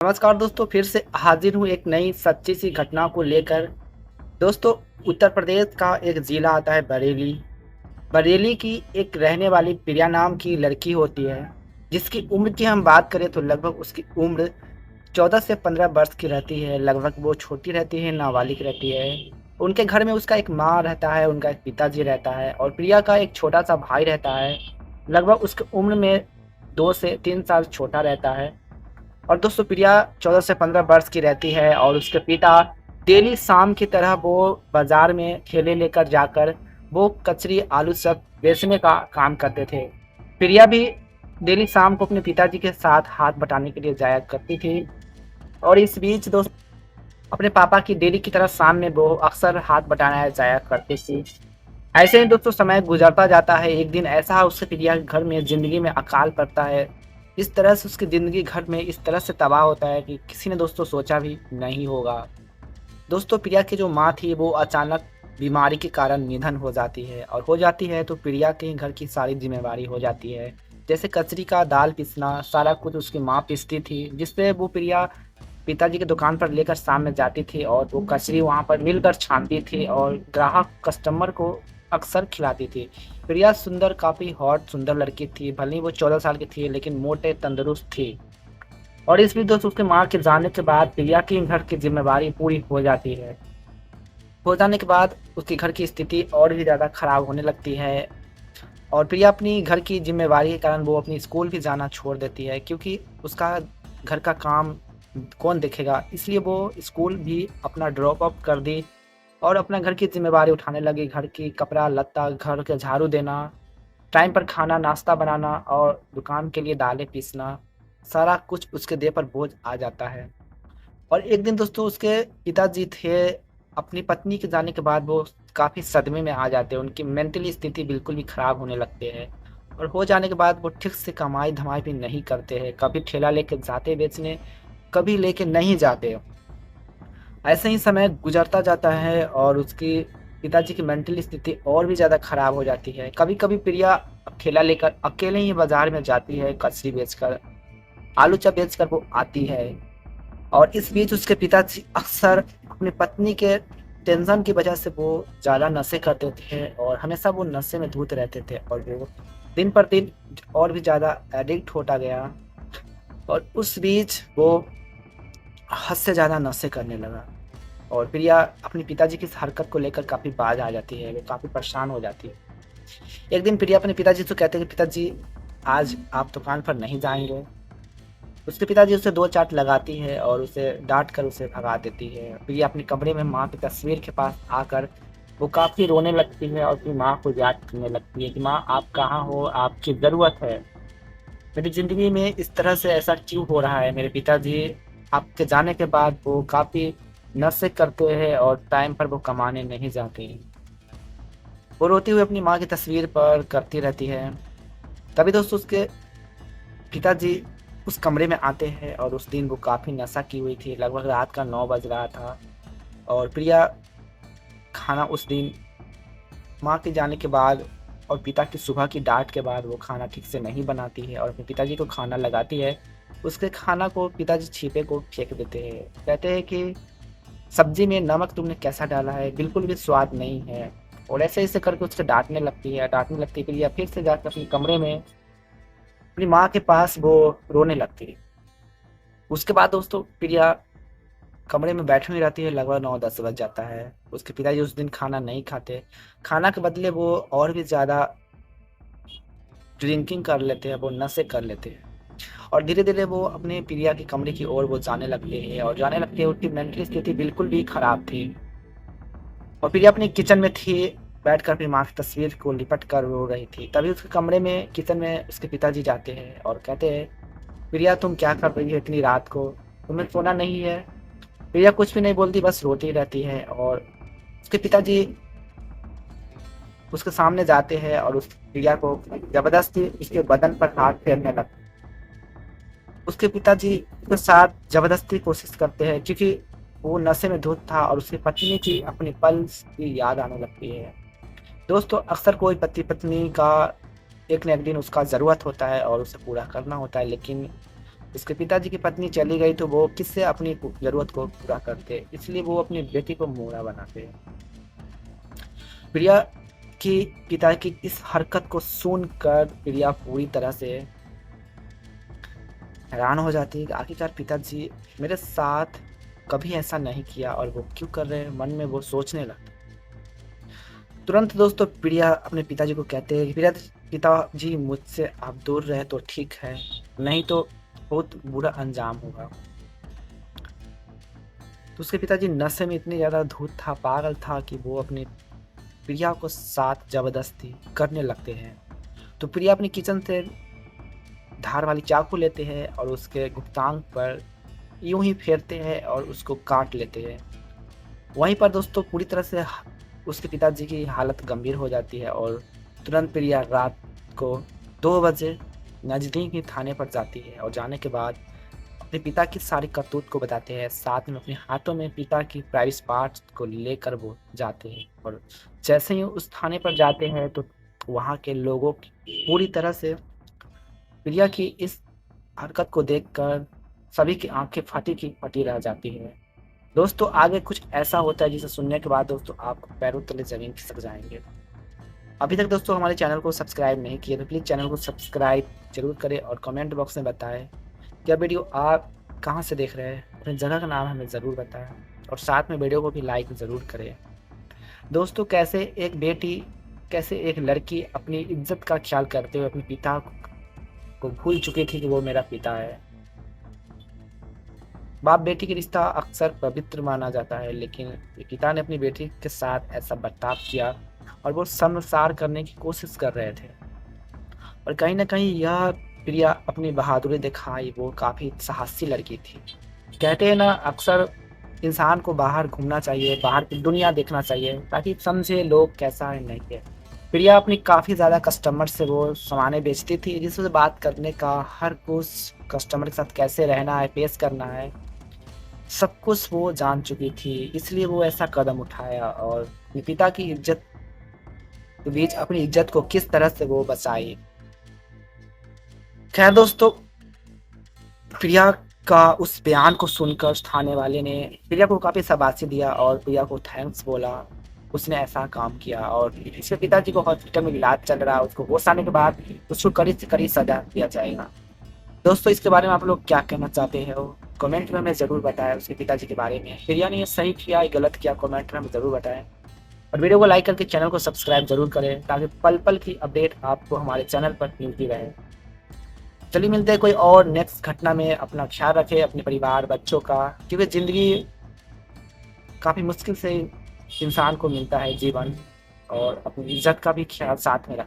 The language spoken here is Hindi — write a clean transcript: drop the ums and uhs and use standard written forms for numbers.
नमस्कार दोस्तों, फिर से हाजिर हूँ एक नई सच्ची सी घटना को लेकर। दोस्तों, उत्तर प्रदेश का एक ज़िला आता है बरेली। बरेली की एक रहने वाली प्रिया नाम की लड़की होती है, जिसकी उम्र की हम बात करें तो लगभग उसकी उम्र 14 से 15 वर्ष की रहती है। लगभग वो छोटी रहती है, नाबालिग रहती है। उनके घर में उसका एक माँ रहता है, उनका एक पिताजी रहता है और प्रिया का एक छोटा-सा भाई रहता है। लगभग उसकी उम्र में 2 से 3 साल छोटा रहता है। और दोस्तों, प्रिया 14 से 15 वर्ष की रहती है और उसके पिता डेली शाम की तरह वो बाज़ार में ठेले लेकर जाकर वो कचरी, आलू सब बेचने का काम करते थे। प्रिया भी डेली शाम को अपने पिताजी के साथ हाथ बटाने के लिए जाया करती थी और इस बीच दोस्त अपने पापा की डेली की तरह शाम में वो अक्सर हाथ बटाने जाया करती थी। ऐसे ही दोस्तों समय गुज़रता जाता है। एक दिन ऐसा उसके प्रिया के घर में ज़िंदगी में अकाल पड़ता है। इस तरह से उसकी ज़िंदगी घर में इस तरह से तबाह होता है कि किसी ने दोस्तों सोचा भी नहीं होगा। दोस्तों, प्रिया की जो माँ थी वो अचानक बीमारी के कारण निधन हो जाती है और हो जाती है तो प्रिया के घर की सारी ज़िम्मेवारी हो जाती है। जैसे कचरी का दाल पीसना, सारा कुछ उसकी माँ पीसती थी, जिससे वो प्रिया पिताजी की दुकान पर लेकर शाम में जाती थी और वो कचरी वहाँ पर मिलकर छानती थी और ग्राहक कस्टमर को अक्सर खिलाती थी। प्रिया सुंदर, काफ़ी हॉट सुंदर लड़की थी। भले ही वो 14 साल की थी, लेकिन मोटे तंदुरुस्त थी। और इस बीच दोस्तों, उसके माँ के जाने के बाद प्रिया की घर की ज़िम्मेवारी पूरी हो जाती है। हो जाने के बाद उसके घर की स्थिति और भी ज़्यादा खराब होने लगती है और प्रिया अपनी घर की ज़िम्मेवारी के कारण वो अपनी स्कूल भी जाना छोड़ देती है, क्योंकि उसका घर का काम कौन देखेगा। इसलिए वो स्कूल भी अपना ड्रॉप आउट कर दी और अपना घर की ज़िम्मेवारी उठाने लगी। घर की कपड़ा-लत्ता, घर का झाड़ू देना, टाइम पर खाना, नाश्ता बनाना और दुकान के लिए दालें पीसना, सारा कुछ उसके देह पर बोझ आ जाता है। और एक दिन दोस्तों, उसके पिताजी थे, अपनी पत्नी के जाने के बाद वो काफ़ी सदमे में आ जाते हैं। उनकी मेंटली स्थिति बिल्कुल भी खराब होने लगते हैं और हो जाने के बाद वो ठीक से कमाई-धमाई भी नहीं करते हैं। कभी ठेला लेके जाते बेचने, कभी लेके नहीं जाते। ऐसे ही समय गुज़रता जाता है और उसकी पिताजी की मेंटल स्थिति और भी ज़्यादा खराब हो जाती है। कभी-कभी प्रिया ठेला लेकर अकेले ही बाज़ार में जाती है, कचरी बेचकर, आलू चप बेचकर वो आती है। और इस बीच उसके पिताजी अक्सर अपनी पत्नी के टेंशन की वजह से वो ज़्यादा नशे करते थे और हमेशा वो नशे में धुत रहते थे और वो दिन पर दिन और भी ज़्यादा एडिक्ट होता गया और उस बीच वो हद से ज़्यादा नशे करने लगा। और प्रिया अपने पिताजी की इस हरकत को लेकर काफ़ी बाज आ जाती है, वो काफ़ी परेशान हो जाती है। एक दिन प्रिया अपने पिताजी से कहते हैं कि पिताजी, आज आप दुकान पर नहीं जाएँगे। उसके पिताजी उसे 2 चाँट लगाती है और उसे डाँट कर उसे भगा देती है। प्रिया अपने कमरे में माँ की तस्वीर के पास आकर वो काफ़ी रोने लगती है और अपनी माँ को याद करने लगती है कि माँ, आप कहाँ हो? आपकी ज़रूरत है। मेरी ज़िंदगी में इस तरह से ऐसा क्यों हो रहा है? मेरे पिताजी आपके जाने के बाद वो काफ़ी नशे करते हैं और टाइम पर वो कमाने नहीं जाते हैं। वो रोती हुई अपनी माँ की तस्वीर पर करती रहती है। तभी दोस्तों, उसके पिताजी उस कमरे में आते हैं और उस दिन वो काफ़ी नशा की हुई थी। लगभग रात का 9 बज रहा था और प्रिया खाना उस दिन माँ के जाने के बाद और पिता की सुबह की डाँट के बाद वो खाना ठीक से नहीं बनाती है और अपने पिताजी को खाना लगाती है। उसके खाना को पिताजी छिपे को फेंक देते हैं। कहते हैं कि सब्ज़ी में नमक तुमने कैसा डाला है? बिल्कुल भी स्वाद नहीं है। और ऐसे-ऐसे करके उससे डाँटने लगती है। प्रिया फिर से जाकर अपने कमरे में अपनी माँ के पास वो रोने लगती है। उसके बाद दोस्तों, प्रिया कमरे में बैठी हुई रहती है, लगभग 9-10 बज जाता है। उसके पिताजी उस दिन खाना नहीं खाते। खाना के बदले वो और भी ज़्यादा ड्रिंकिंग कर लेते हैं, वो नशे कर लेते हैं। और धीरे-धीरे वो अपने प्रिया के कमरे की ओर वो जाने लगते हैं और जाने लगते हैं, उनकी मेंटल स्थिति बिल्कुल भी खराब थी। और प्रिया अपनी किचन में थी, बैठकर अपनी माँ की तस्वीर को लिपट कर रो रही थी। तभी उसके कमरे में किचन में उसके पिताजी जाते हैं और कहते हैं, "प्रिया, तुम क्या कर रही हो इतनी रात को? तुम्हें सोना नहीं है?" प्रिया कुछ भी नहीं बोलती, बस रोती रहती है और उसके पिताजी उसके सामने जाते हैं और उस प्रिया को ज़बरदस्ती उसके बदन पर हाथ फेरने लगते हैं। उसके पिताजी उसके साथ ज़बरदस्ती कोशिश करते हैं, क्योंकि वो नशे में धुत था और उसकी पत्नी की अपने पल की याद आने लगती है। दोस्तों, अक्सर कोई पति-पत्नी का एक न एक दिन उसका ज़रूरत होता है और उसे पूरा करना होता है, लेकिन उसके पिताजी की पत्नी चली गई तो वो किससे अपनी ज़रूरत को पूरा करते, इसलिए वो अपनी बेटी को मोहरा बनाते। प्रिया की पिता की इस हरकत को सुनकर प्रिया पूरी तरह से हैरान हो जाती है कि आखिरकार पिताजी मेरे साथ कभी ऐसा नहीं किया और वो क्यों कर रहे हैं, मन में वो सोचने लगती। तुरंत दोस्तों प्रिया अपने पिताजी को कहते हैं कि पिताजी मुझसे आप दूर रहे तो ठीक है, नहीं तो बहुत बुरा अंजाम होगा। तो उसके पिताजी नशे में इतने ज़्यादा धुत था, पागल था कि वो अपनी प्रिया को साथ ज़बरदस्ती करने लगते हैं। तो प्रिया अपनी किचन से धार वाली चाकू लेते हैं और उसके गुप्तांग पर यूं ही फेरते हैं और उसको काट लेते हैं। वहीं पर दोस्तों पूरी तरह से उसके पिताजी की हालत गंभीर हो जाती है और तुरंत प्रिया रात को 2 बजे नज़दीकी थाने पर जाती है और जाने के बाद अपने पिता की सारी करतूत को बताते हैं। साथ में अपने हाथों में पिता की प्राइवेट पार्ट्स को लेकर वो जाते हैं और जैसे ही उस थाने पर जाते हैं तो वहाँ के लोगों की पूरी तरह से प्रिया की इस हरकत को देखकर सभी की आंखें फटी की फटी रह जाती हैं। दोस्तों आगे कुछ ऐसा होता है जिसे सुनने के बाद दोस्तों आपको पैरों तले ज़मीन खिसक जाएँगे। अभी तक दोस्तों हमारे चैनल को सब्सक्राइब नहीं किए तो प्लीज़ चैनल को सब्सक्राइब ज़रूर करें और कमेंट बॉक्स में बताएं कि यह वीडियो आप कहाँ से देख रहे हैं, अपनी जगह का नाम हमें ज़रूर बताएं और साथ में वीडियो को भी लाइक ज़रूर करें। दोस्तों कैसे एक लड़की अपनी इज्जत का ख्याल करते हुए अपने पिता को भूल चुकी थी कि वो मेरा पिता है। बाप बेटी का रिश्ता अक्सर पवित्र माना जाता है, लेकिन पिता ने अपनी बेटी के साथ ऐसा बर्ताव किया और वो शर्मसार करने की कोशिश कर रहे थे। और कहीं न कहीं यह प्रिया अपनी बहादुरी दिखाई, वो काफ़ी साहसी लड़की थी। कहते हैं ना अक्सर इंसान को बाहर घूमना चाहिए, बाहर की दुनिया देखना चाहिए ताकि समझे लोग कैसा है नहीं है। प्रिया अपनी काफ़ी ज़्यादा कस्टमर से वो सामानें बेचती थी, जिससे बात करने का, हर कुछ कस्टमर के साथ कैसे रहना है, पेश करना है, सब कुछ वो जान चुकी थी। इसलिए वो ऐसा कदम उठाया और अपने पिता की इज़्ज़त के बीच अपनी इज़्ज़त को किस तरह से वो बचाई। खैर दोस्तों, प्रिया का उस बयान को सुनकर उस थाने वाले ने प्रिया को काफ़ी शाबाशी दिया और प्रिया को थैंक्स बोला, उसने ऐसा काम किया और इसके पिताजी को हॉस्पिटल में इलाज चल रहा है, उसको होश आने के बाद उसको कड़ी से कड़ी सज़ा दिया जाएगा। दोस्तों इसके बारे में आप लोग क्या कहना चाहते हैं वो कमेंट में हमें ज़रूर बताएं उसके पिताजी के बारे में। प्रिया ने ये सही किया या गलत किया कमेंट में हमें ज़रूर बताएं और वीडियो को लाइक करके चैनल को सब्सक्राइब ज़रूर करें ताकि पल-पल की अपडेट आपको हमारे चैनल पर मिलती रहे। चलिए मिलते हैं कोई और नेक्स्ट घटना में। अपना ख्याल रखें अपने परिवार, बच्चों का, क्योंकि ज़िंदगी काफ़ी मुश्किल से इंसान को मिलता है जीवन और अपनी इज़्ज़त का भी ख्याल साथ में रखें।